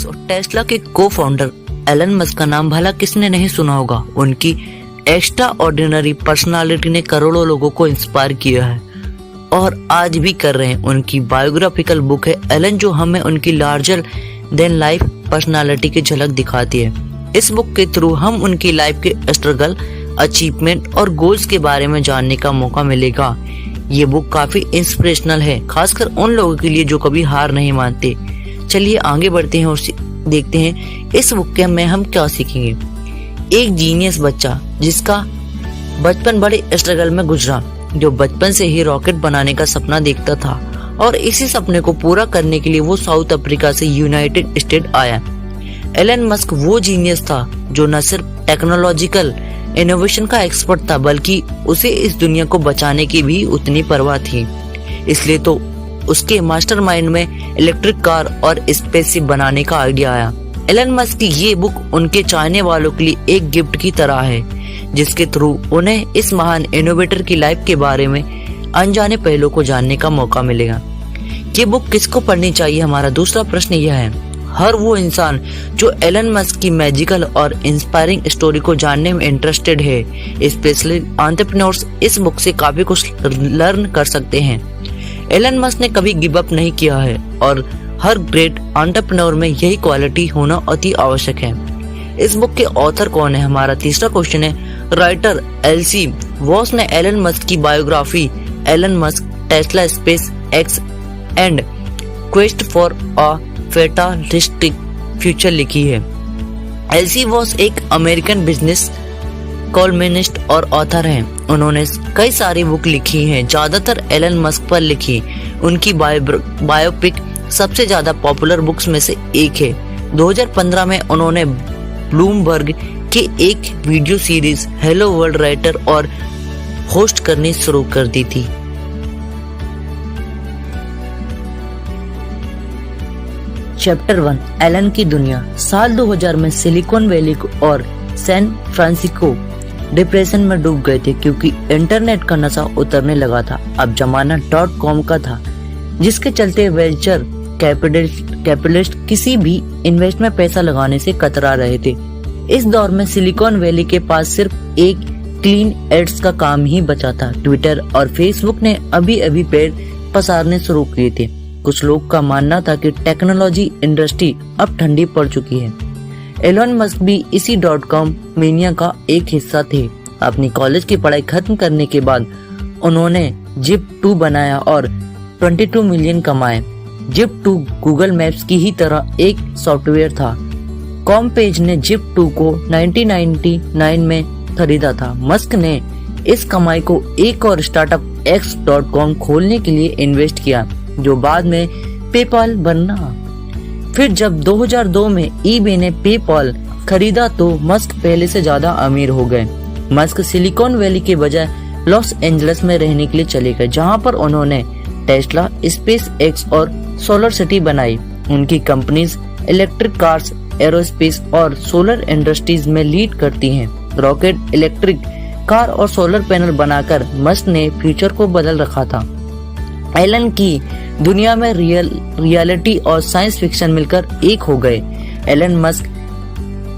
और टेस्ला के को फाउंडर एलन मस्क का नाम भला किसने नहीं सुना होगा। उनकी एक्स्ट्रा ऑर्डिनरी पर्सनालिटी ने करोड़ों लोगों को इंस्पायर किया है और आज भी कर रहे हैं। उनकी बायोग्राफिकल बुक है एलन, जो हमें उनकी लार्जर देन लाइफ पर्सनालिटी की झलक दिखाती है। इस बुक के थ्रू हम उनकी लाइफ के स्ट्रगल, अचीवमेंट और गोल्स के बारे में जानने का मौका मिलेगा। ये बुक काफी इंस्पिरेशनल है, खासकर उन लोगों के लिए जो कभी हार नहीं मानते। चलिए आगे बढ़ते हैं और देखते हैं इस बुक के में हम क्या सीखेंगे। एक जीनियस बच्चा जिसका बचपन बड़े स्ट्रगल में गुजरा, जो बचपन से ही रॉकेट बनाने का सपना देखता था और इसी सपने को पूरा करने के लिए वो साउथ अफ्रीका से यूनाइटेड स्टेट आया। एलन मस्क वो जीनियस था जो न सिर्फ टेक्नोलॉजिकल इनोवेशन का एक्सपर्ट था, बल्कि उसे इस दुनिया को बचाने की भी उतनी परवाह थी। इसलिए तो उसके मास्टरमाइंड में इलेक्ट्रिक कार और स्पेसशिप बनाने का आइडिया आया। एलन मस्क की ये बुक उनके चाहने वालों के लिए एक गिफ्ट की तरह है, जिसके थ्रू उन्हें इस महान इनोवेटर की लाइफ के बारे में अनजाने पहलू को जानने का मौका मिलेगा। ये बुक किसको पढ़नी चाहिए, हमारा दूसरा प्रश्न यह है। हर वो इंसान जो एलन मस्क की मैजिकल और इंस्पायरिंग स्टोरी को जानने में इंटरेस्टेड है, स्पेशली एंटरप्रेन्योर्स, इस बुक से काफी कुछ लर्न कर सकते हैं। एलन मस्क ने कभी गिव अप नहीं किया है और हर ग्रेट एंटरप्रेन्योर में यही क्वालिटी होना अति आवश्यक है। इस बुक के ऑथर कौन है, हमारा तीसरा क्वेश्चन है। राइटर एलसी वॉस ने एलन मस्क की biography Elon Musk, Tesla, SpaceX and quest for a fantastic future लिखी है। एलसी वॉस एक अमेरिकन बिजनेस कॉलमनिस्ट और ऑथर हैं। उन्होंने कई सारी बुक लिखी हैं, ज्यादातर एलन मस्क पर लिखी। उनकी बायोपिक सबसे ज्यादा पॉपुलर बुक्स में से एक है। 2015 में उन्होंने ब्लूमबर्ग के एक video series hello world writer और होस्ट करनी शुरू कर दी थी। चैप्टर 1, एलन की दुनिया। साल 2000 में सिलिकॉन वैली और सैन फ्रांसिस्को डिप्रेशन में डूब गए थे, क्योंकि इंटरनेट का नशा उतरने लगा था। अब जमाना .com का था, जिसके चलते वेंचर कैपिटलिस्ट किसी भी इन्वेस्ट में पैसा लगाने से कतरा रहे थे। इस दौर में सिलिकॉन वैली के पास सिर्फ एक क्लीन एड्स का काम ही बचा था। ट्विटर और फेसबुक ने अभी अभी पैर पसारने शुरू किए थे। कुछ लोग का मानना था कि टेक्नोलॉजी इंडस्ट्री अब ठंडी पड़ चुकी है। एलन मस्क भी इसी .com मेनिया का एक हिस्सा थे। अपनी कॉलेज की पढ़ाई खत्म करने के बाद उन्होंने जिप2 बनाया और 22 मिलियन कमाए। जिप2 गूगल मैप्स की ही तरह एक सॉफ्टवेयर था। कॉम पेज ने जिप2 को 1999 में खरीदा था। मस्क ने इस कमाई को एक और स्टार्टअप x.com खोलने के लिए इन्वेस्ट किया, जो बाद में पेपाल बना। फिर जब 2002 में eBay ने पेपाल खरीदा तो मस्क पहले से ज्यादा अमीर हो गए। मस्क सिलिकॉन वैली के बजाय लॉस एंजल्स में रहने के लिए चले गए, जहां पर उन्होंने टेस्ला, स्पेस एक्स और सोलर सिटी बनाई। उनकी कंपनीज इलेक्ट्रिक कार्स, एरोस्पेस और सोलर इंडस्ट्रीज में लीड करती हैं। रॉकेट, इलेक्ट्रिक कार और सोलर पैनल बनाकर मस्क ने फ्यूचर को बदल रखा था। एलन की दुनिया में रियलिटी और साइंस फिक्शन मिलकर एक हो गए। एलन मस्क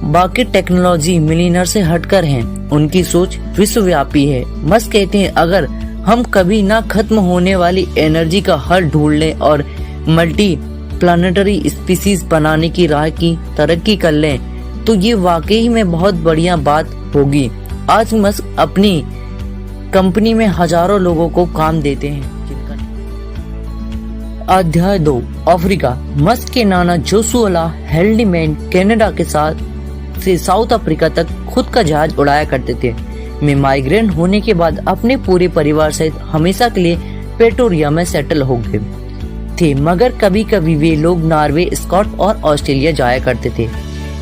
बाकी टेक्नोलॉजी मिलियनर से हटकर हैं। उनकी सोच विश्वव्यापी है। मस्क कहते हैं, अगर हम कभी ना खत्म होने वाली एनर्जी का हल ढूंढ लें और मल्टी प्लानिटरी स्पीसीज बनाने की राह की तरक्की कर लें, तो ये वाकई में बहुत बढ़िया बात होगी। आज मस्क अपनी कंपनी में हजारों लोगों को काम देते हैं। अध्याय 2, अफ्रीका। मस्क के नाना जोशुआ हेल्डीमैन कनाडा के साथ से साउथ अफ्रीका तक खुद का जहाज उड़ाया करते थे। में माइग्रेंट होने के बाद अपने पूरे परिवार सहित हमेशा के लिए प्रेटोरिया में सेटल हो गए थे, मगर कभी कभी वे लोग नॉर्वे, स्कॉट और ऑस्ट्रेलिया जाया करते थे।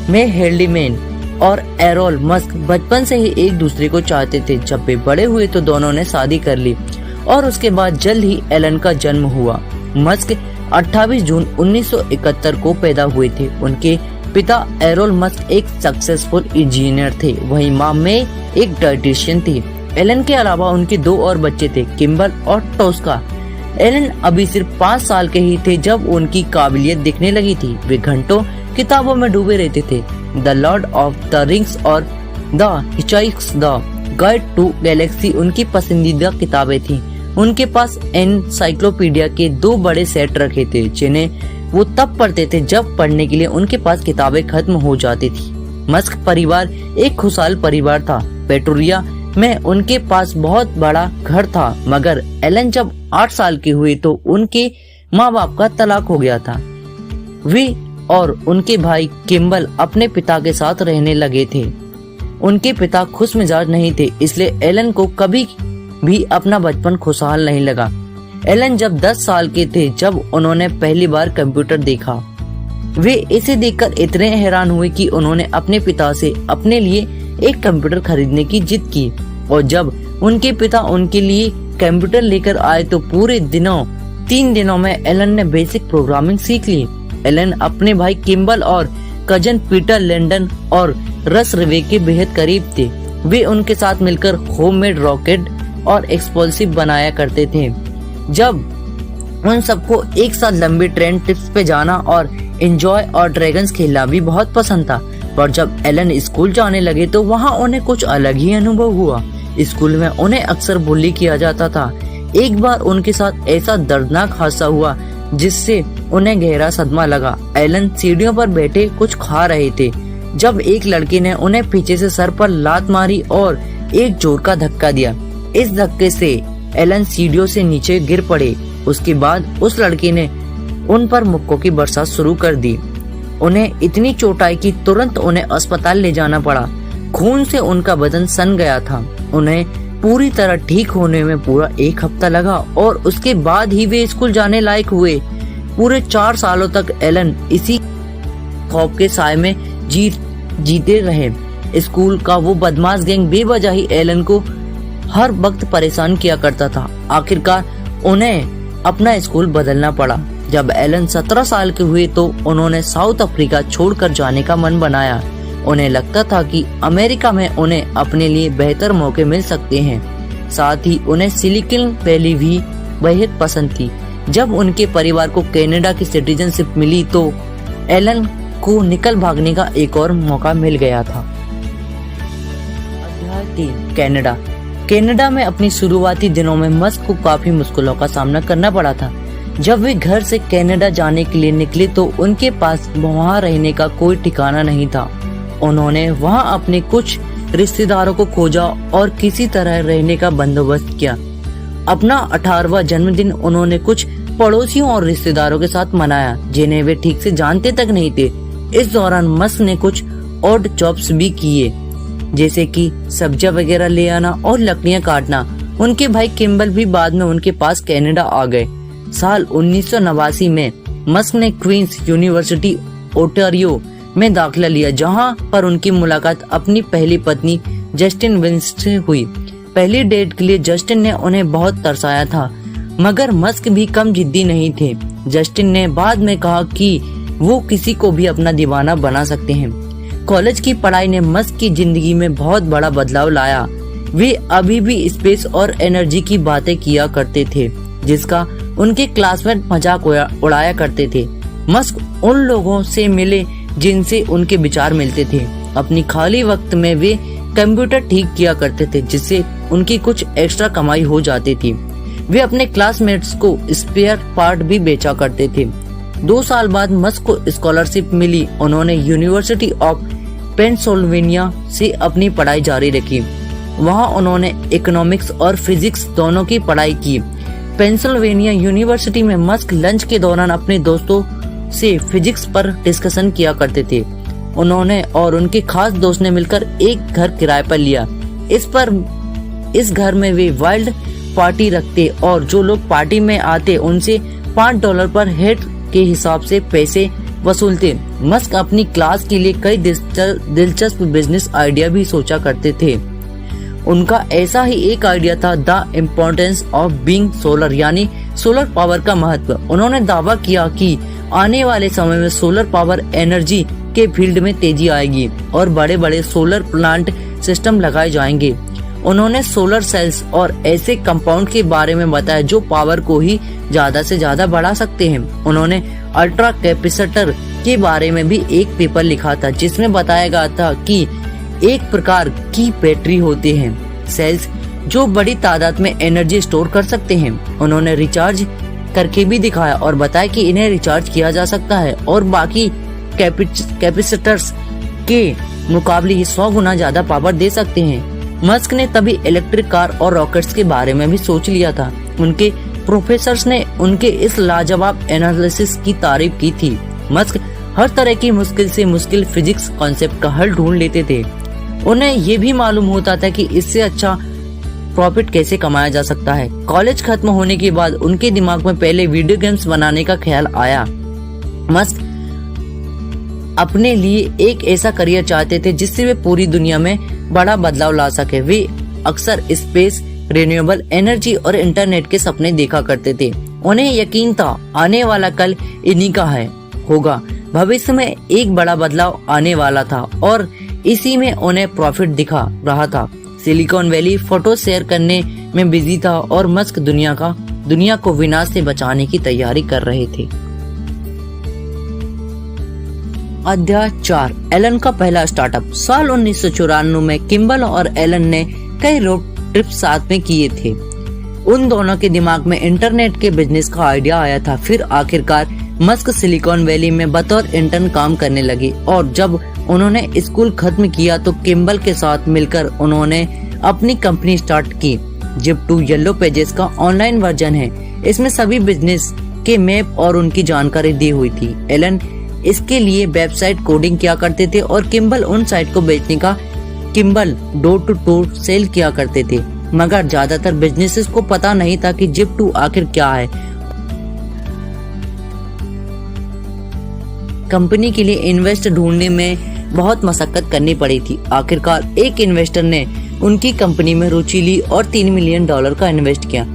में हेल्डीमैन और एरोल मस्क बचपन से ही एक दूसरे को चाहते थे। जब वे बड़े हुए तो दोनों ने शादी कर ली और उसके बाद जल्द ही एलन का जन्म हुआ। मस्क 28 जून 1971 को पैदा हुए थे। उनके पिता एरोल मस्क एक सक्सेसफुल इंजीनियर थे, वहीं मां में एक डाइटिशियन थी। एलन के अलावा उनके 2 और बच्चे थे, किम्बल और टोस्का। एलन अभी सिर्फ 5 साल के ही थे जब उनकी काबिलियत दिखने लगी थी। वे घंटों किताबों में डूबे रहते थे। The Lord of the Rings और the Hitchhiker's the Guide to Galaxy उनकी पसंदीदा किताबें थीं। उनके पास एनसाइक्लोपीडिया के 2 बड़े सेट रखे थे, जिन्हें वो तब पढ़ते थे जब पढ़ने के लिए उनके पास किताबें खत्म हो जाती थी। मस्क परिवार एक खुशहाल परिवार था। पेट्रोलिया में उनके पास बहुत बड़ा घर था, मगर एलन जब 8 साल की हुई तो उनके माँ बाप का तलाक हो गया था। वे और उनके भाई किम्बल अपने पिता के साथ रहने लगे थे। उनके पिता खुश मिजाज नहीं थे, इसलिए एलन को कभी भी अपना बचपन खुशहाल नहीं लगा। एलन जब 10 साल के थे जब उन्होंने पहली बार कंप्यूटर देखा। वे इसे देखकर इतने हैरान हुए कि उन्होंने अपने पिता से अपने लिए एक कंप्यूटर खरीदने की जिद की, और जब उनके पिता उनके लिए कंप्यूटर लेकर आए तो पूरे 3 दिनों में एलन ने बेसिक प्रोग्रामिंग सीख ली। एलन अपने भाई किम्बल और कजन पीटर लैंडन और रस रिवे के बेहद करीब थे। वे उनके साथ मिलकर होममेड रॉकेट और एक्सप्लोसिव बनाया करते थे। जब उन सबको एक साथ लंबी ट्रेन ट्रिप्स पे जाना और एंजॉय और ड्रैगन्स खेलना भी बहुत पसंद था। पर जब एलन स्कूल जाने लगे तो वहाँ उन्हें कुछ अलग ही अनुभव हुआ। स्कूल में उन्हें अक्सर बुली किया जाता था। एक बार उनके साथ ऐसा दर्दनाक हादसा हुआ जिससे उन्हें गहरा सदमा लगा। एलन सीढ़ियों पर बैठे कुछ खा रहे थे जब एक लड़के ने उन्हें पीछे से सर पर लात मारी और एक जोर का धक्का दिया। इस धक्के से एलन सीढ़ियों से नीचे गिर पड़े। उसके बाद उस लड़के ने उन पर मुक्कों की बरसात शुरू कर दी। उन्हें इतनी चोट आई कि तुरंत उन्हें अस्पताल ले जाना पड़ा। खून से उनका बदन सन गया था। उन्हें पूरी तरह ठीक होने में पूरा 1 हफ्ता लगा और उसके बाद ही वे स्कूल जाने लायक हुए। पूरे 4 सालों तक एलन इसी खौफ के साए में जीते रहे। स्कूल का वो बदमाश गैंग बेवजह ही एलन को हर वक्त परेशान किया करता था। आखिरकार उन्हें अपना स्कूल बदलना पड़ा। जब एलन 17 साल के हुए तो उन्होंने साउथ अफ्रीका छोड़कर जाने का मन बनाया। उन्हें लगता था कि अमेरिका में उन्हें अपने लिए बेहतर मौके मिल सकते हैं। साथ ही उन्हें सिलिकॉन वैली भी बेहद पसंद थी। जब उनके परिवार को कनाडा की सिटीजनशिप मिली तो एलन को निकल भागने का एक और मौका मिल गया था। अध्याय 3 कनाडा। कनाडा में अपनी शुरुआती दिनों में मस्क को काफी मुश्किलों का सामना करना पड़ा था। जब वे घर से कनाडा जाने के लिए निकले तो उनके पास वहाँ रहने का कोई ठिकाना नहीं था। उन्होंने वहाँ अपने कुछ रिश्तेदारों को खोजा और किसी तरह रहने का बंदोबस्त किया। अपना 18वां जन्मदिन उन्होंने कुछ पड़ोसियों और रिश्तेदारों के साथ मनाया जिन्हें वे ठीक से जानते तक नहीं थे। इस दौरान मस्क ने कुछ ऑड जॉब्स भी किए, जैसे कि सब्जियां वगैरह ले आना और लकड़ियां काटना। उनके भाई किम्बल भी बाद में उनके पास कनाडा आ गए। साल 1989 में मस्क ने क्वींस यूनिवर्सिटी ओटारियो में दाखिला लिया, जहां पर उनकी मुलाकात अपनी पहली पत्नी जस्टिन विंस से हुई। पहली डेट के लिए जस्टिन ने उन्हें बहुत तरसाया था, मगर मस्क भी कम जिद्दी नहीं थे। जस्टिन ने बाद में कहा कि वो किसी को भी अपना दीवाना बना सकते हैं। कॉलेज की पढ़ाई ने मस्क की जिंदगी में बहुत बड़ा बदलाव लाया। वे अभी भी स्पेस और एनर्जी की बातें किया करते थे, जिसका उनके क्लासमेट मजाक उड़ाया करते थे। मस्क उन लोगों से मिले जिनसे उनके विचार मिलते थे। अपनी खाली वक्त में वे कंप्यूटर ठीक किया करते थे, जिससे उनकी कुछ एक्स्ट्रा कमाई हो जाती थी। वे अपने क्लासमेट्स को स्पेयर पार्ट भी बेचा करते थे। 2 साल बाद मस्क को स्कॉलरशिप मिली। उन्होंने यूनिवर्सिटी ऑफ पेंसिल्वेनिया से अपनी पढ़ाई जारी रखी। वहां उन्होंने इकोनॉमिक्स और फिजिक्स दोनों की पढ़ाई की। पेंसिल्वेनिया यूनिवर्सिटी में मस्क लंच के दौरान अपने दोस्तों से फिजिक्स पर डिस्कशन किया करते थे। उन्होंने और उनके खास दोस्त ने मिलकर एक घर किराए पर लिया। इस घर में वे वाइल्ड पार्टी रखते और जो लोग पार्टी में आते उनसे $5 पर हेड के हिसाब से पैसे वसूलते। मस्क अपनी क्लास के लिए कई दिलचस्प बिजनेस आइडिया भी सोचा करते थे। उनका ऐसा ही एक आइडिया था, the importance of being solar, यानी सोलर पावर का महत्व। उन्होंने दावा किया कि आने वाले समय में सोलर पावर एनर्जी के फील्ड में तेजी आएगी और बड़े बड़े सोलर प्लांट सिस्टम लगाए जाएंगे। उन्होंने सोलर सेल्स और ऐसे कंपाउंड के बारे में बताया जो पावर को ही ज्यादा से ज्यादा बढ़ा सकते हैं। उन्होंने अल्ट्रा कैपेसिटर के बारे में भी एक पेपर लिखा था, जिसमें बताया गया था कि एक प्रकार की बैटरी होते हैं सेल्स जो बड़ी तादाद में एनर्जी स्टोर कर सकते हैं। उन्होंने रिचार्ज करके भी दिखाया और बताया कि इन्हें रिचार्ज किया जा सकता है और बाकी कैपेसिटर्स के मुकाबले 100 गुना ज्यादा पावर दे सकते हैं। मस्क ने तभी इलेक्ट्रिक कार और रॉकेट्स के बारे में भी सोच लिया था। उनके प्रोफेसर्स ने उनके इस लाजवाब एनालिसिस की तारीफ की थी। मस्क हर तरह की मुश्किल से मुश्किल फिजिक्स कॉन्सेप्ट का हल ढूंढ लेते थे। उन्हें ये भी मालूम होता था कि इससे अच्छा प्रॉफिट कैसे कमाया जा सकता है। कॉलेज खत्म होने के बाद उनके दिमाग में पहले वीडियो गेम्स बनाने का ख्याल आया। मस्क अपने लिए एक ऐसा करियर चाहते थे जिससे वे पूरी दुनिया में बड़ा बदलाव ला सके। वे अक्सर स्पेस, रिन्यूएबल एनर्जी और इंटरनेट के सपने देखा करते थे। उन्हें यकीन था आने वाला कल इन्हीं का होगा। भविष्य में एक बड़ा बदलाव आने वाला था और इसी में उन्हें प्रॉफिट दिखा रहा था। सिलिकॉन वैली फोटो शेयर करने में बिजी था और मस्क दुनिया को विनाश से बचाने की तैयारी कर रहे थे। अध्याय 4, एलन का पहला स्टार्टअप। साल 1994 में किम्बल और एलन ने कई रोड ट्रिप साथ में किए थे। उन दोनों के दिमाग में इंटरनेट के बिजनेस का आइडिया आया था। फिर आखिरकार मस्क सिलिकॉन वैली में बतौर इंटर्न काम करने लगे और जब उन्होंने स्कूल खत्म किया तो किम्बल के साथ मिलकर उन्होंने अपनी कंपनी स्टार्ट की। जिप2 येलो पेजेस का ऑनलाइन वर्जन है। इसमें सभी बिजनेस के मैप और उनकी जानकारी दी हुई थी। एलन इसके लिए वेबसाइट कोडिंग किया करते थे और किम्बल उन साइट को बेचने का Kimbal door to door sale किया करते थे। मगर ज्यादातर बिजनेसेस को पता नहीं था कि जिप2 आखिर क्या है। कंपनी के लिए इन्वेस्टर ढूंढने में बहुत मशक्कत करनी पड़ी थी। आखिरकार एक इन्वेस्टर ने उनकी कंपनी में रुचि ली और $3 मिलियन का इन्वेस्ट किया।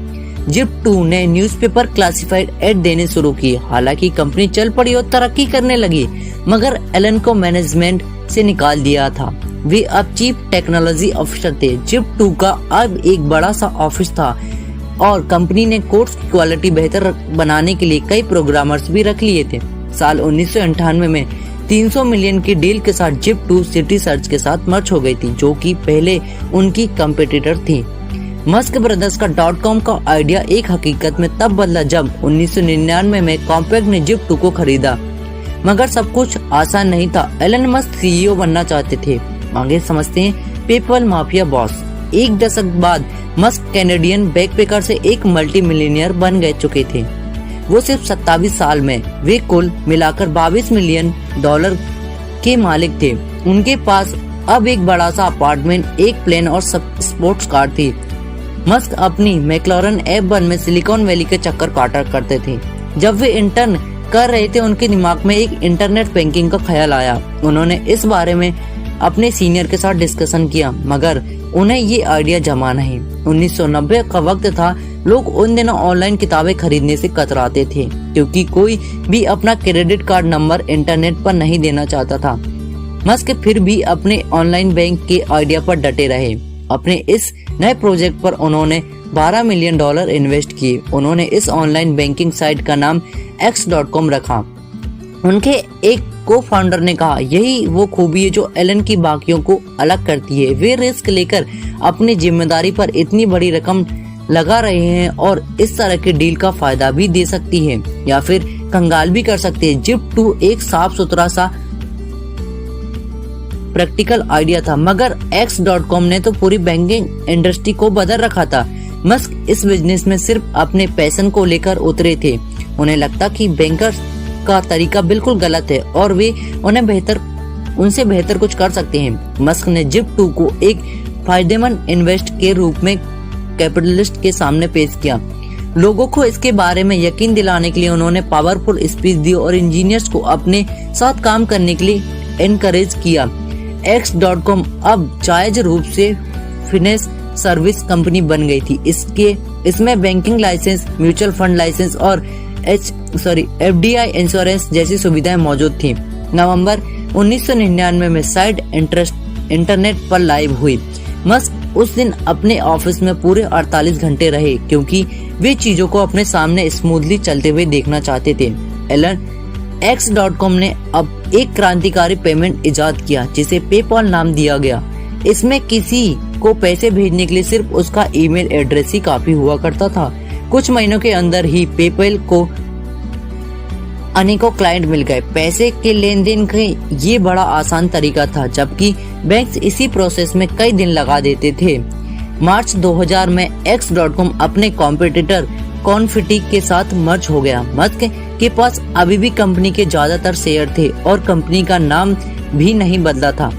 जिप2 ने न्यूज़पेपर क्लासिफाइड एड देने शुरू किए। हालांकि कंपनी चल पड़ी और तरक्की करने लगी, मगर एलन को मैनेजमेंट से निकाल दिया था। वे अब चीफ टेक्नोलॉजी ऑफिसर थे। जिप2 का अब एक बड़ा सा ऑफिस था और कंपनी ने कोड्स की क्वालिटी बेहतर बनाने के लिए कई प्रोग्रामर्स भी रख लिए थे। साल 1998 में 300 मिलियन की डील के साथ जिप2 सिटी सर्च के साथ मर्ज हो गई थी, जो कि पहले उनकी कंपटीटर थी। मस्क ब्रदर्स का .com का आइडिया एक हकीकत में तब बदला जब 1999 में कॉम्पैक्ट ने जिप2 को खरीदा। मगर सब कुछ आसान नहीं था। एलन मस्क CEO बनना चाहते थे। आगे समझते हैं पेपल माफिया बॉस। एक दशक बाद मस्क कैनेडियन बैकपैकर से एक मल्टी मिलियनियर बन गए चुके थे। वो सिर्फ 27 साल में वे कुल मिलाकर $22 मिलियन के मालिक थे। उनके पास अब एक बड़ा सा अपार्टमेंट, एक प्लेन और स्पोर्ट्स कार थी। मस्क अपनी मैक्लारन F1 में सिलिकॉन वैली के चक्कर काटा करते थे। जब वे इंटर्न कर रहे थे उनके दिमाग में एक इंटरनेट बैंकिंग का ख्याल आया। उन्होंने इस बारे में अपने सीनियर के साथ डिस्कशन किया, मगर उन्हें ये आइडिया जमा नहीं। 1990 का वक्त था। लोग उन दिनों ऑनलाइन किताबें खरीदने से कतराते थे क्योंकि कोई भी अपना क्रेडिट कार्ड नंबर इंटरनेट पर नहीं देना चाहता था। मस्क फिर भी अपने ऑनलाइन बैंक के आइडिया पर डटे रहे। अपने इस नए प्रोजेक्ट पर उन्होंने $12 मिलियन इन्वेस्ट किए। उन्होंने इस ऑनलाइन बैंकिंग साइट का नाम X.com रखा। उनके एक को फाउंडर ने कहा, यही वो खूबी है जो एलन की बाकियों को अलग करती है। वे रिस्क लेकर अपनी जिम्मेदारी पर इतनी बड़ी रकम लगा रहे हैं और इस तरह के डील का फायदा भी दे सकती है या फिर कंगाल भी कर सकते हैं। जिप2 एक साफ सुथरा सा प्रैक्टिकल आइडिया था, मगर X.com ने तो पूरी बैंकिंग इंडस्ट्री को बदल रखा था। मस्क इस बिजनेस में सिर्फ अपने पैशन को लेकर उतरे थे। उन्हें लगता कि बैंकर्स का तरीका बिल्कुल गलत है और वे उनसे बेहतर कुछ कर सकते हैं। मस्क ने जिप2 को एक फायदेमंद इन्वेस्ट के रूप में कैपिटलिस्ट के सामने पेश किया। लोगों को इसके बारे में यकीन दिलाने के लिए उन्होंने पावरफुल स्पीच दी और इंजीनियर्स को अपने साथ काम करने के लिए एनकरेज किया। X.com अब जायज रूप से फाइनेंस सर्विस कंपनी बन गई थी। इसमें banking licence, mutual fund licence और FDI इंश्योरेंस जैसी सुविधाएं मौजूद थी। नवंबर 1999 में साइट इंटरनेट पर लाइव हुई। मस्क उस दिन अपने ऑफिस में पूरे 48 घंटे रहे क्योंकि वे चीजों को अपने सामने स्मूथली चलते हुए देखना चाहते थे। एलन X.com ने अब एक क्रांतिकारी पेमेंट इजाद किया जिसे पेपॉल नाम दिया गया। इसमें किसी को पैसे भेजने के लिए सिर्फ उसका ईमेल एड्रेस ही काफी हुआ करता था। कुछ महीनों के अंदर ही पेपैल को अनेकों क्लाइंट मिल गए। पैसे के लेन देन का ये बड़ा आसान तरीका था, जबकि बैंक्स इसी प्रोसेस में कई दिन लगा देते थे। मार्च 2000 में X.com अपने कॉम्पिटिटर कॉन्फिटी के साथ मर्ज हो गया। मस्क के पास अभी भी कंपनी के ज्यादातर शेयर थे और कंपनी का नाम भी नहीं बदला था,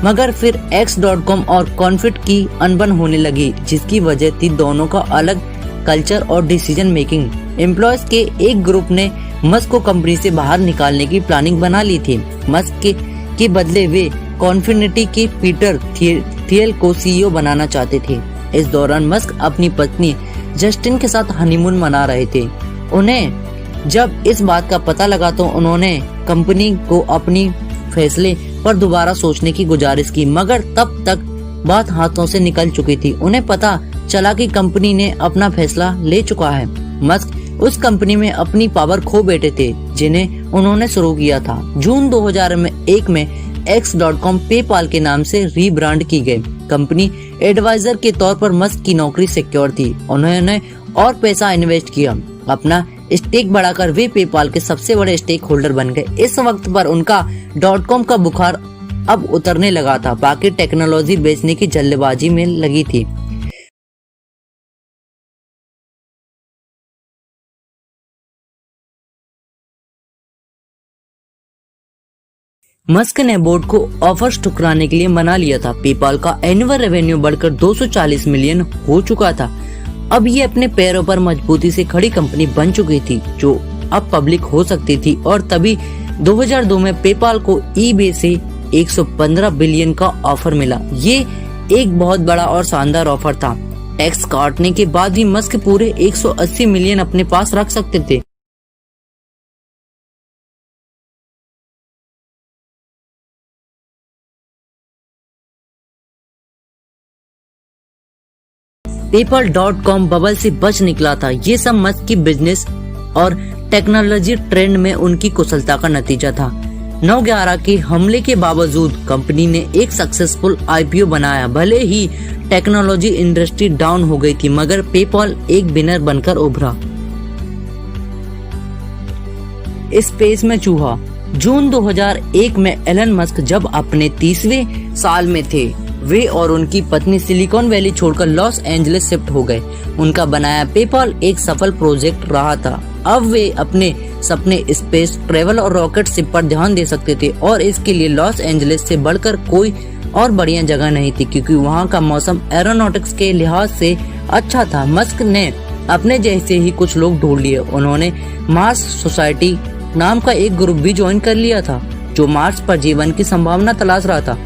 मगर फिर X.com और कॉन्फिट की अनबन होने लगी, जिसकी वजह थी दोनों का अलग कल्चर और डिसीजन मेकिंग। एम्प्लॉयज के एक ग्रुप ने मस्क को कंपनी से बाहर निकालने की प्लानिंग बना ली थी। मस्क के बदले वे कॉन्फिनिटी के पीटर थियल को सीईओ बनाना चाहते थे। इस दौरान मस्क अपनी पत्नी जस्टिन के साथ हनीमून मना रहे थे। उन्हें जब इस बात का पता लगा तो उन्होंने कंपनी को अपनी फैसले पर दोबारा सोचने की गुजारिश की, मगर तब तक बात हाथों से निकल चुकी थी। उन्हें पता चला कि कंपनी ने अपना फैसला ले चुका है। मस्क उस कंपनी में अपनी पावर खो बैठे थे जिन्हें उन्होंने शुरू किया था। जून 2001 में X.com पेपाल के नाम से रीब्रांड की गई। कंपनी एडवाइजर के तौर पर मस्क की नौकरी सिक्योर थी। उन्होंने और पैसा इन्वेस्ट किया। अपना स्टेक बढ़ाकर वे पेपाल के सबसे बड़े स्टेक होल्डर बन गए। इस वक्त पर उनका .com का बुखार अब उतरने लगा था। बाकी टेक्नोलॉजी बेचने की जल्दबाजी में लगी थी। मस्क ने बोर्ड को ऑफर्स ठुकराने के लिए मना लिया था। पेपाल का एनुअल रेवेन्यू बढ़कर 240 मिलियन हो चुका था। अब ये अपने पैरों पर मजबूती से खड़ी कंपनी बन चुकी थी जो अब पब्लिक हो सकती थी। और तभी 2002 में पेपाल को ईबे से 115 बिलियन का ऑफर मिला। ये एक बहुत बड़ा और शानदार ऑफर था। टैक्स काटने के बाद भी मस्क पूरे 180 मिलियन अपने पास रख सकते थे। PayPal.com बबल से बच निकला था। ये सब मस्क की बिजनेस और टेक्नोलॉजी ट्रेंड में उनकी कुशलता का नतीजा था। 9/11 के हमले के बावजूद कंपनी ने एक सक्सेसफुल IPO बनाया। भले ही टेक्नोलॉजी इंडस्ट्री डाउन हो गई थी, मगर पेपाल एक विनर बनकर उभरा। स्पेस में चूहा। जून 2001 में एलन मस्क जब अपने 30वें साल में थे, वे और उनकी पत्नी सिलिकॉन वैली छोड़कर लॉस एंजलिस शिफ्ट हो गए। उनका बनाया पेपाल एक सफल प्रोजेक्ट रहा था। अब वे अपने सपने स्पेस ट्रेवल और रॉकेट शिप पर ध्यान दे सकते थे और इसके लिए लॉस एंजलिस से बढ़कर कोई और बढ़िया जगह नहीं थी, क्योंकि वहाँ का मौसम एरोनॉटिक्स के लिहाज से अच्छा था। मस्क ने अपने जैसे ही कुछ लोग ढूंढ लिए। उन्होंने मार्स सोसाइटी नाम का एक ग्रुप भी ज्वाइन कर लिया था जो मार्स पर जीवन की संभावना तलाश रहा था।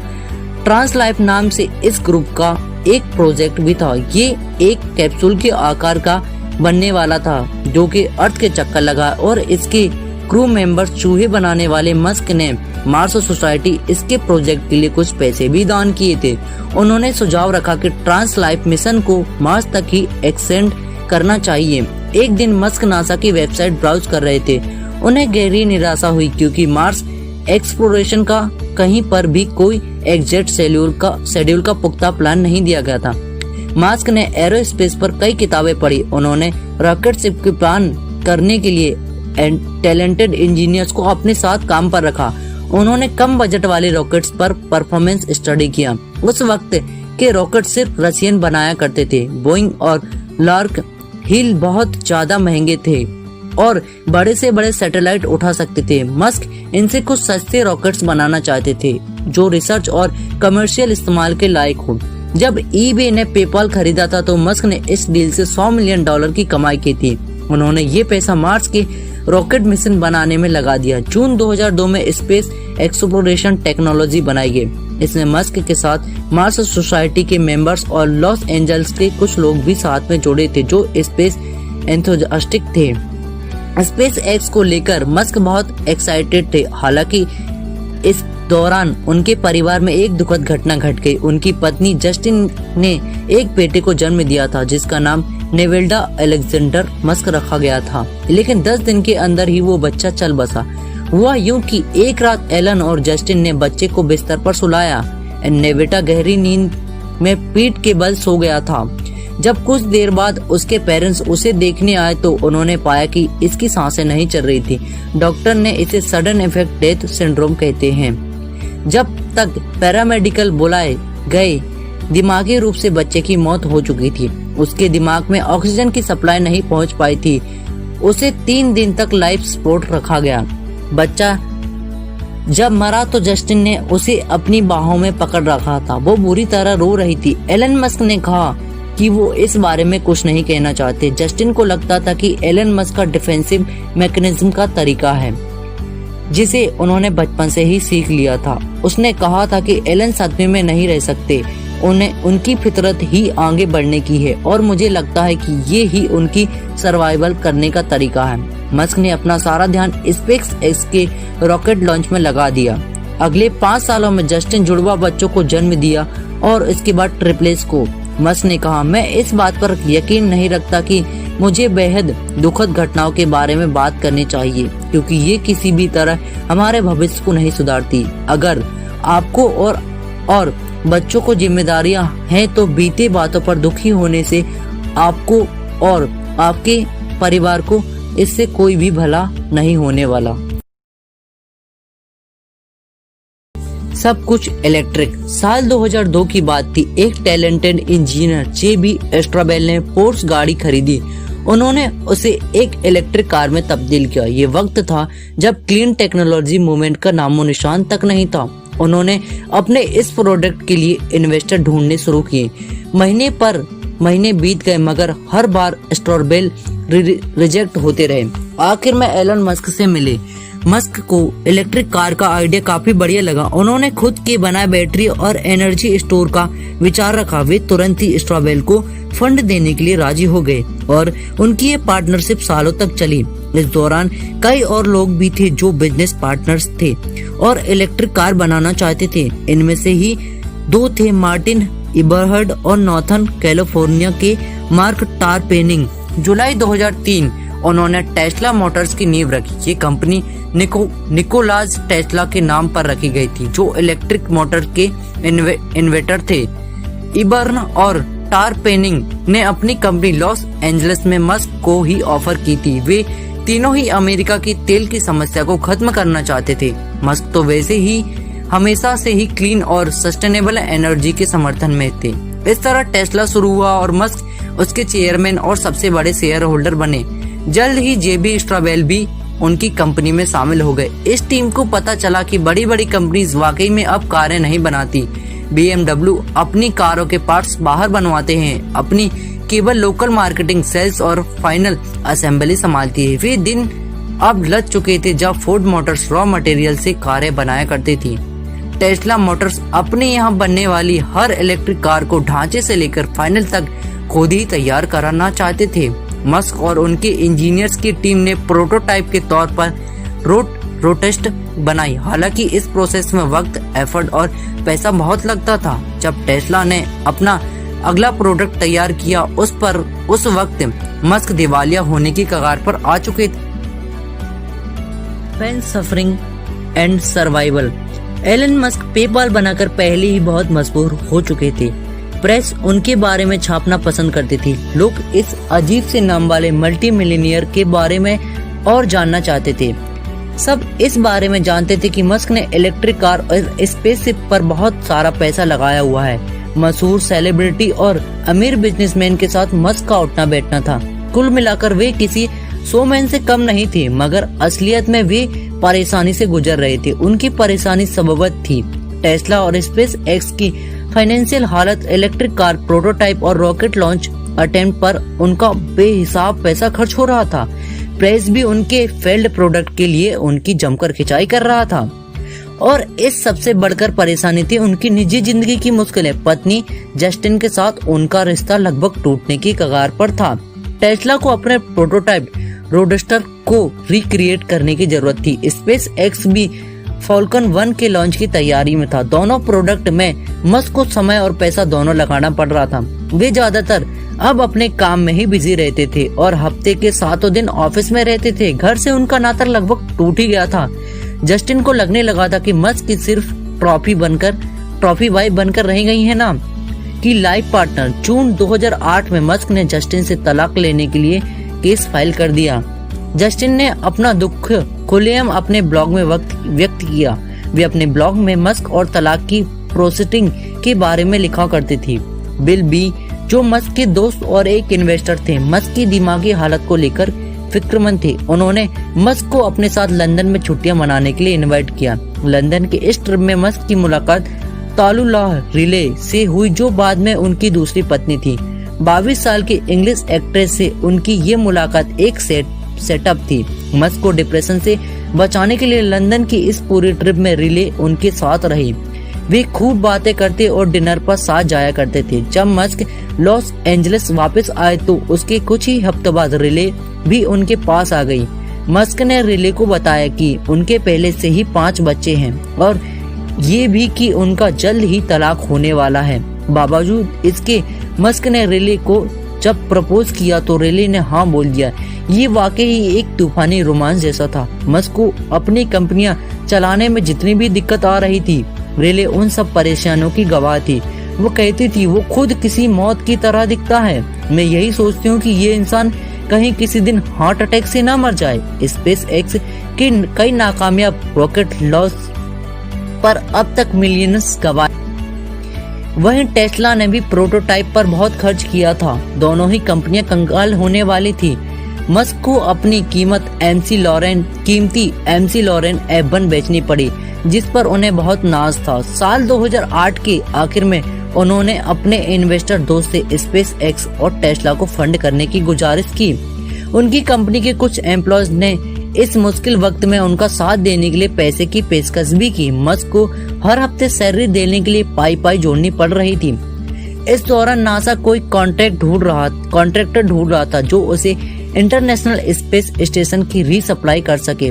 ट्रांस लाइफ नाम से इस ग्रुप का एक प्रोजेक्ट भी था। ये एक कैप्सूल के आकार का बनने वाला था जो कि अर्थ के चक्कर लगा और इसके क्रू मेंबर्स चूहे बनाने वाले मस्क ने मार्स सोसाइटी इसके प्रोजेक्ट के लिए कुछ पैसे भी दान किए थे। उन्होंने सुझाव रखा कि ट्रांस लाइफ मिशन को मार्स तक ही एक्सटेंड करना चाहिए। एक दिन मस्क नासा की वेबसाइट ब्राउज कर रहे थे। उन्हें गहरी निराशा हुई क्योंकि मार्स एक्सप्लोरेशन का कहीं पर भी कोई एग्जैक्ट शेड्यूल का पुख्ता प्लान नहीं दिया गया था। मस्क ने एरोस्पेस पर कई किताबें पढ़ी। उन्होंने रॉकेट शिप के प्लान करने के लिए टैलेंटेड इंजीनियर्स को अपने साथ काम पर रखा। उन्होंने कम बजट वाले रॉकेट्स पर परफॉर्मेंस स्टडी किया। उस वक्त के रॉकेट सिर्फ रशियन बनाया करते थे। बोइंग और लार्क हिल बहुत ज्यादा महंगे थे और बड़े से बड़े सैटेलाइट उठा सकते थे। मस्क इनसे कुछ सस्ते रॉकेट्स बनाना चाहते थे जो रिसर्च और कमर्शियल इस्तेमाल के लायक हो। जब ईबे ने पेपाल खरीदा था तो मस्क ने इस डील से $100 मिलियन की कमाई की थी। उन्होंने ये पैसा मार्स के रॉकेट मिशन बनाने में लगा दिया। जून 2002 में स्पेस एक्सप्लोरेशन टेक्नोलॉजी बनाई गई। इसमें मस्क के साथ मार्स सोसाइटी के मेंबर्स और लॉस एंजल्स के कुछ लोग भी साथ में जुड़े थे जो स्पेस एंथुसियास्टिक थे। स्पेस एक्स को लेकर मस्क बहुत एक्साइटेड थे। हालांकि इस दौरान उनके परिवार में एक दुखद घटना घट गई। उनकी पत्नी जस्टिन ने एक बेटे को जन्म दिया था जिसका नाम नेवेल्डा अलेक्जेंडर मस्क रखा गया था, लेकिन 10 दिन के अंदर ही वो बच्चा चल बसा। हुआ यूं कि एक रात एलन और जस्टिन ने बच्चे को बिस्तर पर सुलाया। नेविटा गहरी नींद में पीठ के बल सो गया था। जब कुछ देर बाद उसके पेरेंट्स उसे देखने आए तो उन्होंने पाया कि इसकी सांसें नहीं चल रही थी। डॉक्टर ने इसे सडन इफेक्ट डेथ सिंड्रोम कहते हैं। जब तक पैरामेडिकल बुलाए गए, दिमागी रूप से बच्चे की मौत हो चुकी थी। उसके दिमाग में ऑक्सीजन की सप्लाई नहीं पहुंच पाई थी। उसे 3 दिन तक लाइफ सपोर्ट रखा गया। बच्चा जब मरा तो जस्टिन ने उसे अपनी बाहों में पकड़ रखा था। वो बुरी तरह रो रही थी। एलन मस्क ने कहा कि वो इस बारे में कुछ नहीं कहना चाहते। जस्टिन को लगता था कि एलन मस्क का डिफेंसिव मैकेनिज्म का तरीका है, जिसे उन्होंने बचपन से ही सीख लिया था। उसने कहा था कि एलन सदमे में नहीं रह सकते, उनकी फितरत ही आगे बढ़ने की है और मुझे लगता है कि ये ही उनकी सर्वाइवल करने का तरीका है। मस्क ने अपना सारा ध्यान स्पेस एक्स के रॉकेट लॉन्च में लगा दिया। अगले 5 सालों में जस्टिन जुड़वा बच्चों को जन्म दिया और इसके बाद ट्रिपलेट्स को। मस्क ने कहा, मैं इस बात पर यकीन नहीं रखता कि मुझे बेहद दुखद घटनाओं के बारे में बात करनी चाहिए, क्योंकि ये किसी भी तरह हमारे भविष्य को नहीं सुधारती। अगर आपको और बच्चों को जिम्मेदारियां हैं तो बीते बातों पर दुखी होने से आपको और आपके परिवार को इससे कोई भी भला नहीं होने वाला। सब कुछ इलेक्ट्रिक। साल 2002 की बात थी। एक टैलेंटेड इंजीनियर जेबी एस्ट्राबेल ने पोर्स गाड़ी खरीदी। उन्होंने उसे एक इलेक्ट्रिक कार में तब्दील किया। ये वक्त था जब क्लीन टेक्नोलॉजी मूवमेंट का नामो निशान तक नहीं था। उन्होंने अपने इस प्रोडक्ट के लिए इन्वेस्टर ढूंढने शुरू किए। महीने पर महीने बीत गए, मगर हर बार एस्ट्राबेल रिजेक्ट होते रहे। आखिर में एलन मस्क से मिले। मस्क को इलेक्ट्रिक कार का आइडिया काफी बढ़िया लगा। उन्होंने खुद के बनाए बैटरी और एनर्जी स्टोर का विचार रखा। वे तुरंत ही एस्ट्राबेल को फंड देने के लिए राजी हो गए और उनकी ये पार्टनरशिप सालों तक चली। इस दौरान कई और लोग भी थे जो बिजनेस पार्टनर्स थे और इलेक्ट्रिक कार बनाना चाहते थे। इनमें से ही 2 थे, मार्टिन इबरहर्ड और नॉर्थन कैलिफोर्निया के मार्क टारपेनिंग। जुलाई 2003 उन्होंने टेस्ला मोटर्स की नींव रखी। ये कंपनी निकोलास टेस्ला के नाम पर रखी गई थी, जो इलेक्ट्रिक मोटर के इन्वेंटर थे। इबर्न और टारपेनिंग ने अपनी कंपनी लॉस एंजलिस में मस्क को ही ऑफर की थी। वे तीनों ही अमेरिका की तेल की समस्या को खत्म करना चाहते थे। मस्क तो वैसे ही हमेशा से ही क्लीन और सस्टेनेबल एनर्जी के समर्थन में थे। इस तरह टेस्ला शुरू हुआ और मस्क उसके चेयरमैन और सबसे बड़े शेयर होल्डर बने। जल्द ही जेबी एस्ट्राबेल भी उनकी कंपनी में शामिल हो गए। इस टीम को पता चला कि बड़ी बड़ी कंपनीज वाकई में अब कारें नहीं बनाती। BMW अपनी कारों के पार्ट्स बाहर बनवाते हैं, अपनी केवल लोकल मार्केटिंग, सेल्स और फाइनल असेंबली संभालती है। वे दिन अब लग चुके थे जब फोर्ड मोटर्स रॉ मटेरियल से कारें बनाया करती थी। टेस्ला मोटर्स अपने यहाँ बनने वाली हर इलेक्ट्रिक कार को ढांचे से लेकर फाइनल तक खुद ही तैयार कराना चाहते थे। मस्क और उनके इंजीनियर्स की टीम ने प्रोटोटाइप के तौर पर रोटेस्ट बनाई। हालांकि इस प्रोसेस में वक्त, एफर्ट और पैसा बहुत लगता था। जब टेस्ला ने अपना अगला प्रोडक्ट तैयार किया, उस वक्त मस्क दिवालिया होने की कगार पर आ चुके थे। Pain suffering and survival. Elon Musk PayPal बनाकर पहले ही बहुत मशहूर हो चुके थे। प्रेस उनके बारे में छापना पसंद करती थी। लोग इस अजीब से नाम वाले मल्टी मिलियनियर के बारे में और जानना चाहते थे। सब इस बारे में जानते थे कि मस्क ने इलेक्ट्रिक कार और स्पेसशिप पर बहुत सारा पैसा लगाया हुआ है। मशहूर सेलिब्रिटी और अमीर बिजनेसमैन के साथ मस्क का उठना बैठना था। कुल मिलाकर वे किसी शोमैन से कम नहीं थे, मगर असलियत में वे परेशानी से गुजर रहे थे। उनकी परेशानी सबबत थी टेस्ला और स्पेस एक्स की फाइनेंशियल हालत। इलेक्ट्रिक कार प्रोटोटाइप और रॉकेट लॉन्च अटेम्प्ट पर उनका बेहिसाब पैसा खर्च हो रहा था। प्रेस भी उनके फेल्ड प्रोडक्ट के लिए उनकी जमकर खिंचाई कर रहा था। और इस सबसे बढ़कर परेशानी थी उनकी निजी जिंदगी की मुश्किलें। पत्नी जस्टिन के साथ उनका रिश्ता लगभग टूटने की कगार पर था। टेस्ला को अपने प्रोटोटाइप रोडस्टर को रिक्रिएट करने की जरूरत थी। स्पेस एक्स भी फॉल्कन 1 के लॉन्च की तैयारी में था। दोनों प्रोडक्ट में मस्क को समय और पैसा दोनों लगाना पड़ रहा था। वे ज्यादातर अब अपने काम में ही बिजी रहते थे और हफ्ते के 7 दिन ऑफिस में रहते थे। घर से उनका नाता लगभग टूट ही गया था। जस्टिन को लगने लगा था कि मस्क की सिर्फ ट्रॉफी वाइफ बनकर रह गई है ना कि लाइफ पार्टनर। जून 2008 में मस्क ने जस्टिन से तलाक लेने के लिए केस फाइल कर दिया। जस्टिन ने अपना दुख खुलेआम अपने ब्लॉग में व्यक्त किया। वे अपने ब्लॉग में मस्क और तलाक की प्रोसीडिंग के बारे में लिखा करते थे। बिल बी, जो मस्क के दोस्त और एक इन्वेस्टर थे, मस्क की दिमागी हालत को लेकर फिक्रमंद थे। उन्होंने मस्क को अपने साथ लंदन में छुट्टियां मनाने के लिए इनवाइट किया। लंदन के इस ट्रिप में मस्क की मुलाकात तालुल्लाह रिले से हुई, जो बाद में उनकी दूसरी पत्नी थी। 22 साल की इंग्लिश एक्ट्रेस से उनकी ये मुलाकात एक सेटअप थी। मस्क को डिप्रेशन से बचाने के लिए लंदन की इस पूरी ट्रिप में रिले उनके साथ रही। वे खूब बातें करते और डिनर पर साथ जाया करते थे। जब मस्क लॉस एंजलिस वापस आए तो उसके कुछ ही हफ्तों बाद रिले भी उनके पास आ गई। मस्क ने रिले को बताया कि उनके पहले से ही 5 बच्चे हैं और ये भी कि उनका जल्द ही तलाक होने वाला है। बावजूद इसके मस्क ने रिले को जब प्रपोज किया तो रिले ने हाँ बोल दिया। ये वाकई ही एक तूफानी रोमांस जैसा था। मस्क को अपनी कंपनियां चलाने में जितनी भी दिक्कत आ रही थी, रिले उन सब परेशानियों की गवाह थी। वो कहती थी वो खुद किसी मौत की तरह दिखता है। मैं यही सोचती हूँ कि ये इंसान कहीं किसी दिन हार्ट अटैक से ना मर जाए। स्पेस एक्स के कई नाकामयाब रॉकेट लॉन्च पर अब तक मिलियंस गवाए। वहीं टेस्ला ने भी प्रोटोटाइप पर बहुत खर्च किया था। दोनों ही कंपनियां कंगाल होने वाली थी। मस्क को अपनी कीमती MC लॉरेन F1 बेचनी पड़ी, जिस पर उन्हें बहुत नाज था। साल 2008 के आखिर में उन्होंने अपने इन्वेस्टर दोस्त से स्पेस एक्स और टेस्ला को फंड करने की गुजारिश की। उनकी कंपनी के कुछ एम्प्लॉयज ने इस मुश्किल वक्त में उनका साथ देने के लिए पैसे की पेशकश भी की। मस्क को हर हफ्ते सैलरी देने के लिए पाई जोड़नी पड़ रही थी। इस दौरान नासा कोई कॉन्ट्रैक्टर ढूंढ रहा था जो उसे इंटरनेशनल स्पेस स्टेशन की रीसप्लाई कर सके।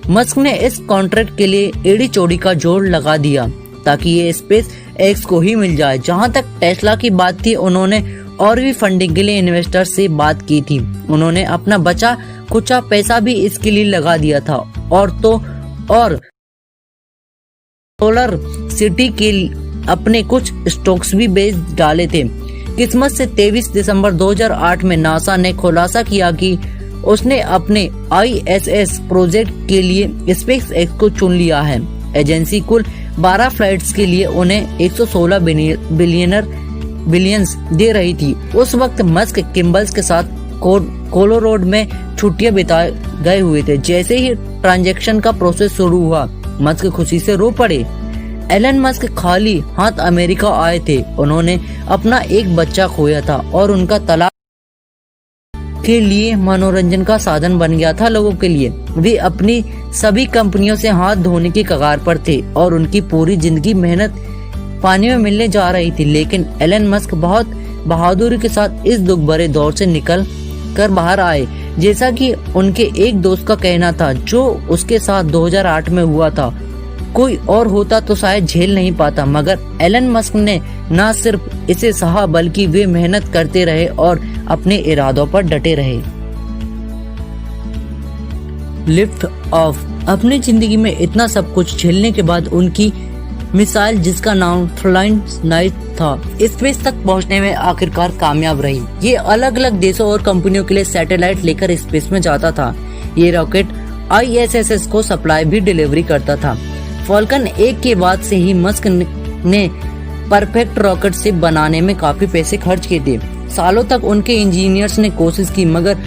मस्क ने इस कॉन्ट्रैक्ट के लिए एड़ी चोड़ी का जोड़ लगा दिया ताकि ये स्पेस एक्स को ही मिल जाए। जहां तक टेस्ला की बात थी, उन्होंने और भी फंडिंग के लिए इन्वेस्टर से बात की थी। उन्होंने अपना बचा कुचा पैसा भी इसके लिए लगा दिया था और सोलर सिटी के अपने कुछ स्टॉक्स भी बेच डाले थे। किस्मत से 23 दिसंबर 2008 में नासा ने खुलासा किया कि उसने अपने ISS प्रोजेक्ट के लिए स्पेस एक्स को चुन लिया है। एजेंसी कुल 12 फ्लाइट्स के लिए उन्हें 116 बिलियंस दे रही थी। उस वक्त मस्क किम्बल्स के साथ कोलोराडो में छुट्टियां बिता गए हुए थे। जैसे ही ट्रांजैक्शन का प्रोसेस शुरू हुआ, मस्क खुशी से रो पड़े। एलन मस्क खाली हाथ अमेरिका आए थे। उन्होंने अपना एक बच्चा खोया था और उनका तलाक के लिए मनोरंजन का साधन बन गया था लोगों के लिए। वे अपनी सभी कंपनियों से हाथ धोने की कगार पर थे और उनकी पूरी जिंदगी मेहनत पानी में मिलने जा रही थी। लेकिन एलन मस्क बहुत बहादुरी के साथ इस दुख भरे दौर से निकल कर बाहर आए। जैसा कि उनके एक दोस्त का कहना था जो उसके साथ 2008 में हुआ था, कोई और होता तो शायद झेल नहीं पाता, मगर एलन मस्क ने न सिर्फ इसे सहा बल्कि वे मेहनत करते रहे और अपने इरादों पर डटे रहे। Lift off. अपनी जिंदगी में इतना सब कुछ झेलने के बाद उनकी मिसाइल, जिसका नाम फ्लाइंग नाइट था, स्पेस तक पहुंचने में आखिरकार कामयाब रही। ये अलग अलग देशों और कंपनियों के लिए सैटेलाइट लेकर स्पेस में जाता था। ये रॉकेट ISS को सप्लाई भी डिलीवरी करता था। फॉल्कन 1 के बाद से ही मस्क ने परफेक्ट रॉकेट शिप बनाने में काफी पैसे खर्च किए थे। सालों तक उनके इंजीनियर्स ने कोशिश की, मगर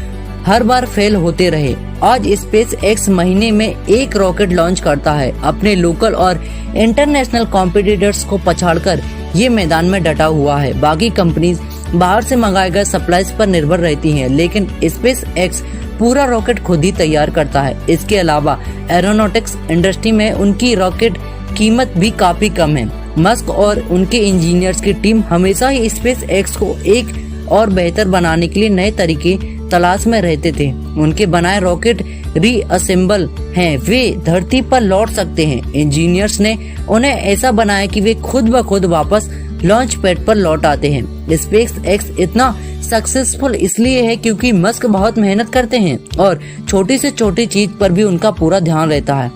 हर बार फेल होते रहे। आज स्पेस एक्स महीने में 1 रॉकेट लॉन्च करता है। अपने लोकल और इंटरनेशनल कॉम्पिटिटर्स को पछाड़कर ये मैदान में डटा हुआ है। बाकी कंपनीज बाहर से मंगाए गए सप्लाईज पर निर्भर रहती हैं, लेकिन स्पेस एक्स पूरा रॉकेट खुद ही तैयार करता है। इसके अलावा एरोनॉटिक्स इंडस्ट्री में उनकी रॉकेट कीमत भी काफी कम है। मस्क और उनके इंजीनियर्स की टीम हमेशा ही स्पेस एक्स को एक और बेहतर बनाने के लिए नए तरीके तलाश में रहते थे। उनके बनाए रॉकेट रीअसेंबल हैं, वे धरती पर लौट सकते हैं। इंजीनियर्स ने उन्हें ऐसा बनाया कि वे खुद ब खुद वापस लॉन्च पैड पर लौट आते हैं। स्पेस एक्स इतना सक्सेसफुल इसलिए है क्योंकि मस्क बहुत मेहनत करते हैं और छोटी से छोटी चीज पर भी उनका पूरा ध्यान रहता है।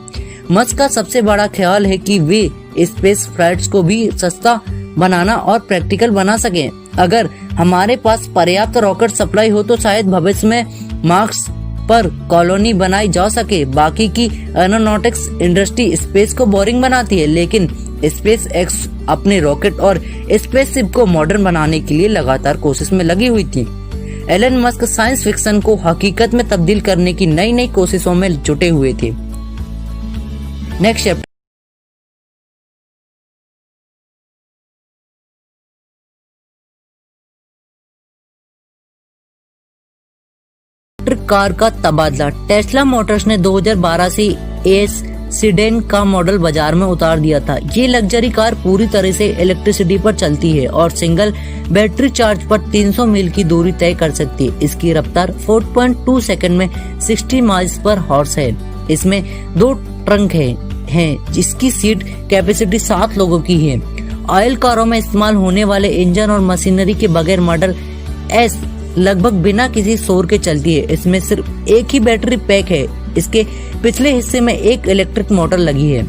मस्क का सबसे बड़ा ख्याल है कि वे स्पेस फ्लाइट्स को भी सस्ता बनाना और प्रैक्टिकल बना सकें। अगर हमारे पास पर्याप्त रॉकेट सप्लाई हो तो शायद भविष्य में मार्स पर कॉलोनी बनाई जा सके। बाकी की एरोनॉटिक्स इंडस्ट्री स्पेस को बोरिंग बनाती है, लेकिन स्पेस एक्स अपने रॉकेट और स्पेसशिप को मॉडर्न बनाने के लिए लगातार कोशिश में लगी हुई थी। एलन मस्क साइंस फिक्शन को हकीकत में तब्दील करने की नई नई कोशिशों में जुटे हुए थे। Next chapter. कार का तबादला। टेस्ला मोटर्स ने 2012 से एस सीडेन का मॉडल बाजार में उतार दिया था। ये लग्जरी कार पूरी तरह से इलेक्ट्रिसिटी पर चलती है और सिंगल बैटरी चार्ज पर 300 मील की दूरी तय कर सकती है। इसकी रफ्तार 4.2 सेकंड में 60 माइल्स पर हॉर्स है। इसमें 2 ट्रंक हैं जिसकी सीट कैपेसिटी 7 लोगों की है। ऑयल कारों में इस्तेमाल होने वाले इंजन और मशीनरी के बगैर मॉडल एस लगभग बिना किसी शोर के चलती है। इसमें सिर्फ एक ही बैटरी पैक है। इसके पिछले हिस्से में एक इलेक्ट्रिक मोटर लगी है।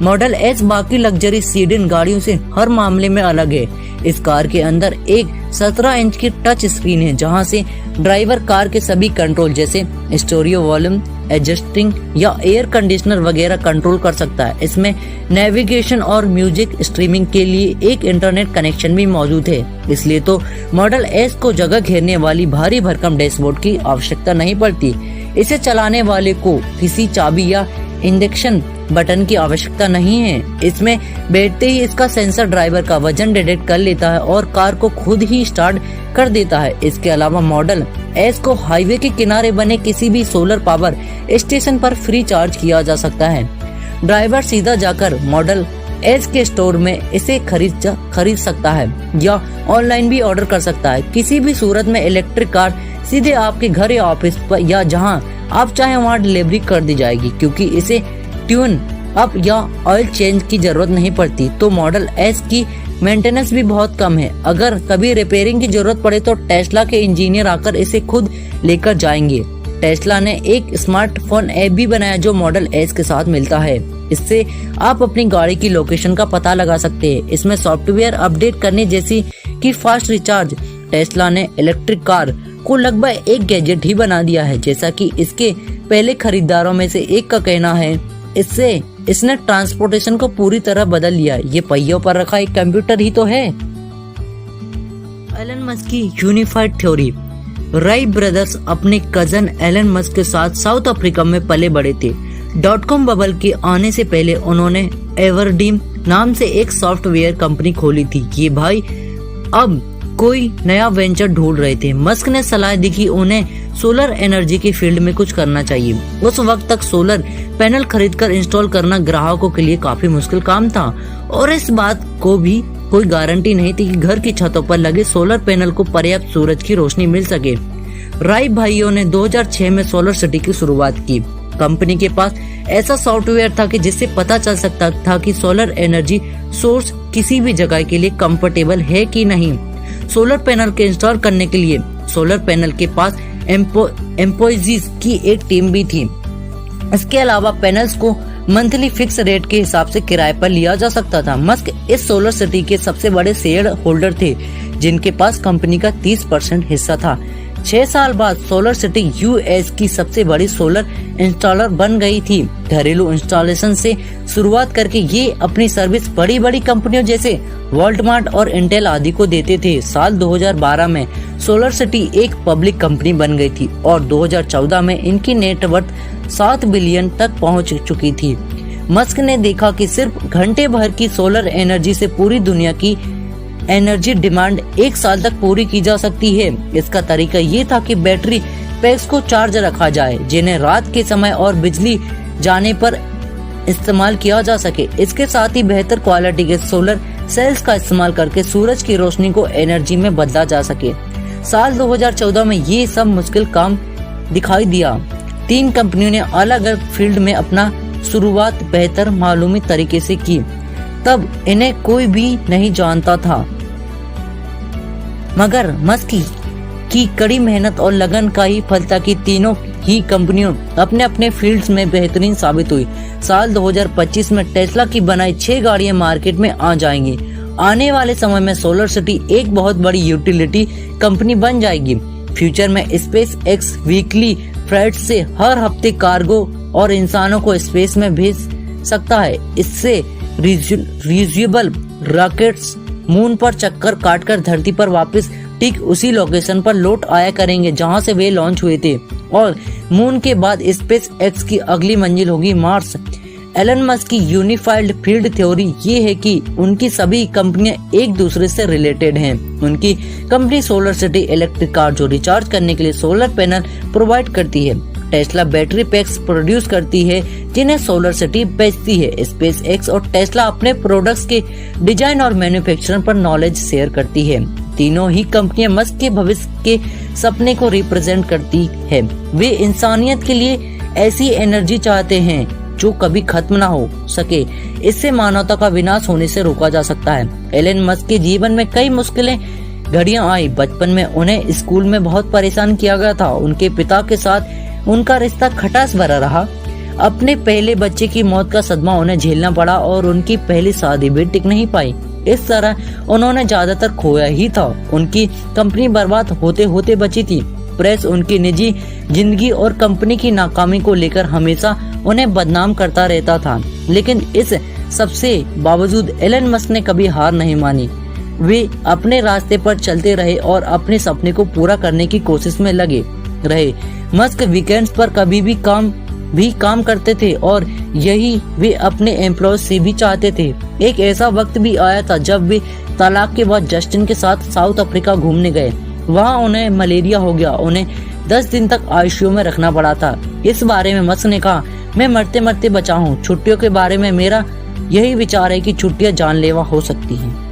मॉडल एस बाकी लग्जरी सीडन गाड़ियों से हर मामले में अलग है। इस कार के अंदर एक 17 इंच की टच स्क्रीन है, जहां से ड्राइवर कार के सभी कंट्रोल जैसे स्टीरियो वॉल्यूम एडजस्टिंग या एयर कंडीशनर वगैरह कंट्रोल कर सकता है। इसमें नेविगेशन और म्यूजिक स्ट्रीमिंग के लिए एक इंटरनेट कनेक्शन भी मौजूद है। इसलिए तो मॉडल एस को जगह घेरने वाली भारी भरकम डैशबोर्ड की आवश्यकता नहीं पड़ती। इसे चलाने वाले को किसी चाबी या इंडक्शन बटन की आवश्यकता नहीं है। इसमें बैठते ही इसका सेंसर ड्राइवर का वजन डिटेक्ट कर लेता है और कार को खुद ही स्टार्ट कर देता है। इसके अलावा मॉडल एस को हाईवे के किनारे बने किसी भी सोलर पावर स्टेशन पर फ्री चार्ज किया जा सकता है। ड्राइवर सीधा जाकर मॉडल एस के स्टोर में इसे खरीद सकता है या ऑनलाइन भी ऑर्डर कर सकता है। किसी भी सूरत में इलेक्ट्रिक कार सीधे आपके घर या ऑफिस पर या जहां आप चाहें वहां डिलीवरी कर दी जाएगी, क्योंकि इसे ट्यून अप या ऑयल चेंज की जरूरत नहीं पड़ती। तो मॉडल एस की मेंटेनेंस भी बहुत कम है। अगर कभी रिपेयरिंग की जरूरत पड़े तो टेस्ला के इंजीनियर आकर इसे खुद लेकर जाएंगे। टेस्ला ने एक स्मार्टफोन ऐप भी बनाया जो मॉडल एस के साथ मिलता है। इससे आप अपनी गाड़ी की लोकेशन का पता लगा सकते हैं। इसमें सॉफ्टवेयर अपडेट करने जैसी कि फास्ट रिचार्ज। टेस्ला ने इलेक्ट्रिक कार को लगभग एक गैजेट ही बना दिया है, जैसा कि इसके पहले खरीदारों में से एक का कहना है। इसने ट्रांसपोर्टेशन को पूरी तरह बदल लिया। ये पहियों पर रखा एक कंप्यूटर ही तो है। एलन मस्क की यूनिफाइड थ्योरी। राइट ब्रदर्स अपने कजन एलन मस्क के साथ साउथ अफ्रीका में पले बड़े थे। .com बबल के आने से पहले उन्होंने एवरडीम नाम से एक सॉफ्टवेयर कंपनी खोली थी। ये भाई अब कोई नया वेंचर ढूंढ रहे थे। मस्क ने सलाह दी कि उन्हें सोलर एनर्जी की फील्ड में कुछ करना चाहिए। उस वक्त तक सोलर पैनल खरीदकर इंस्टॉल करना ग्राहकों के लिए काफी मुश्किल काम था और इस बात को भी कोई गारंटी नहीं थी कि घर की छतों पर लगे सोलर पैनल को पर्याप्त सूरज की रोशनी मिल सके। राइट भाइयों ने 2006 में सोलर सिटी की शुरुआत की। कंपनी के पास ऐसा सॉफ्टवेयर था कि जिससे पता चल सकता था कि सोलर एनर्जी सोर्स किसी भी जगह के लिए कंफर्टेबल है कि नहीं। सोलर पैनल के इंस्टॉल करने के लिए सोलर पैनल के पास एम्प्लॉइज की एक टीम भी थी। इसके अलावा पैनल्स को मंथली फिक्स रेट के हिसाब से किराए पर लिया जा सकता था। मस्क इस सोलर सिटी के सबसे बड़े शेयर होल्डर थे, जिनके पास कंपनी का 30% हिस्सा था। 6 साल बाद सोलर सिटी यूएस की सबसे बड़ी सोलर इंस्टॉलर बन गई थी। घरेलू इंस्टॉलेशन से शुरुआत करके ये अपनी सर्विस बड़ी बड़ी कंपनियों जैसे वॉल्टमार्ट और इंटेल आदि को देते थे। साल 2012 में सोलर सिटी एक पब्लिक कंपनी बन गई थी और 2014 में इनकी नेटवर्थ 7 बिलियन तक पहुंच चुकी थी। मस्क ने देखा कि सिर्फ घंटे भर की सोलर एनर्जी से पूरी दुनिया की एनर्जी डिमांड 1 साल तक पूरी की जा सकती है। इसका तरीका ये था कि बैटरी पैक्स को चार्ज रखा जाए, जिन्हें रात के समय और बिजली जाने पर इस्तेमाल किया जा सके। इसके साथ ही बेहतर क्वालिटी के सोलर सेल्स का इस्तेमाल करके सूरज की रोशनी को एनर्जी में बदला जा सके। साल 2014 में ये सब मुश्किल काम दिखाई दिया। 3 कंपनियों ने अलग अलग फील्ड में अपना शुरुआत बेहतर मालूमी तरीके से की। तब इन्हें कोई भी नहीं जानता था, मगर मस्क की कड़ी मेहनत और लगन का ही फल था कि तीनों ही कंपनियों अपने अपने फील्ड्स में बेहतरीन साबित हुई। साल 2025 में टेस्ला की बनाई 6 गाड़ियां मार्केट में आ जाएंगी। आने वाले समय में सोलर सिटी एक बहुत बड़ी यूटिलिटी कंपनी बन जाएगी। फ्यूचर में स्पेस एक्स वीकली फ्लाइट से हर हफ्ते कार्गो और इंसानों को स्पेस में भेज सकता है। इससे रियूजेबल रॉकेट्स मून पर चक्कर काटकर धरती पर वापस ठीक उसी लोकेशन पर लौट आया करेंगे जहां से वे लॉन्च हुए थे, और मून के बाद स्पेस एक्स की अगली मंजिल होगी मार्स। एलन मस्क की यूनिफाइड फील्ड थ्योरी ये है कि उनकी सभी कंपनियां एक दूसरे से रिलेटेड हैं। उनकी company solar city electric car जो रिचार्ज करने के लिए सोलर पैनल प्रोवाइड करती है। टेस्ला बैटरी पैक्स प्रोड्यूस करती है जिन्हें सोलर सिटी बेचती है। स्पेस एक्स और टेस्ला अपने प्रोडक्ट्स के डिजाइन और मैन्युफैक्चरिंग पर नॉलेज शेयर करती है। तीनों ही कंपनियां मस्क के भविष्य के सपने को रिप्रेजेंट करती है। वे इंसानियत के लिए ऐसी एनर्जी चाहते हैं जो कभी खत्म ना हो सके। इससे मानवता का विनाश होने से रोका जा सकता है। एलन मस्क के जीवन में कई मुश्किलें घड़ियां आई। बचपन में उन्हें स्कूल में बहुत परेशान किया गया था। उनके पिता के साथ उनका रिश्ता खटास भरा रहा। अपने पहले बच्चे की मौत का सदमा उन्हें झेलना पड़ा और उनकी पहली शादी भी टिक नहीं पाई। इस तरह उन्होंने ज्यादातर खोया ही था। उनकी कंपनी बर्बाद होते होते बची थी। प्रेस उनकी निजी जिंदगी और कंपनी की नाकामी को लेकर हमेशा उन्हें बदनाम करता रहता था, लेकिन इस सबसे बावजूद एलन मस्क ने कभी हार नहीं मानी। वे अपने रास्ते पर चलते रहे और अपने सपने को पूरा करने की कोशिश में लगे रहे। मस्क वीकेंड्स पर कभी भी काम करते थे और यही वे अपने एम्प्लॉयज से भी चाहते थे। एक ऐसा वक्त भी आया था जब वे तलाक के बाद जस्टिन के साथ साउथ अफ्रीका घूमने गए। वहां उन्हें मलेरिया हो गया। उन्हें 10 दिन तक आईसीयू में रखना पड़ा था। इस बारे में मस्क ने कहा, मैं मरते मरते बचा हूँ। छुट्टियों के बारे में मेरा यही विचार है कि छुट्टियां जानलेवा हो सकती हैं।